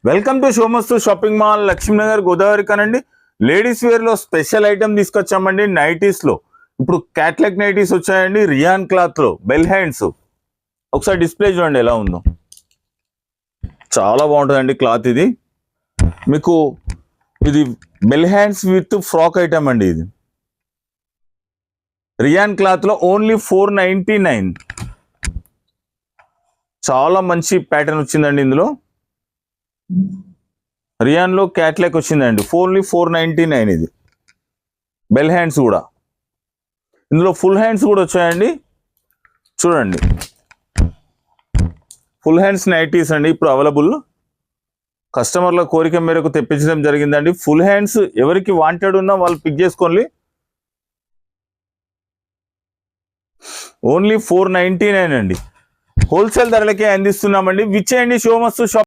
Welcome to Shomasthu shopping mall Lakshminagar Godavari కానండి. Ladies wear లో special item తీసుకొచ్చామండి. నైటీస్ లో ఇప్పుడు క్యాట్లాగ్ నైటీస్ వచ్చాయండి. రియాన్ క్లాత్ లో బెల్ హ్యాండ్స్. ఒకసారి డిస్ప్లే చూడండి ఎలా ఉందో. చాలా బాగుంటుందండి క్లాత్. ఇది మీకు ఇది bell hands with frock item అండి. ఇది రియాన్ క్లాత్ లో ఓన్లీ 499. చాలా మంచి ప్యాటర్న్ వచ్చిందండి. ఇందులో రియాన్ లో క్యాట్లాగ్ వచ్చిందండి. ఓన్లీ 499. ఇది బెల్ హ్యాండ్స్ కూడా. ఇందులో ఫుల్ హ్యాండ్స్ కూడా వచ్చాయండి. చూడండి, ఫుల్ హ్యాండ్స్ నైటీస్ అండి ఇప్పుడు అవైలబుల్. కస్టమర్ల కోరిక మేరకు తెప్పించడం జరిగిందండి. ఫుల్ హ్యాండ్స్ ఎవరికి వాంటెడ్ ఉన్నా వాళ్ళు పిక్ చేసుకోండి. ఓన్లీ 499 అండి. హోల్సేల్ ధరలకే అందిస్తున్నామండి. విచ్చేయండి షోమస్తు షాప్.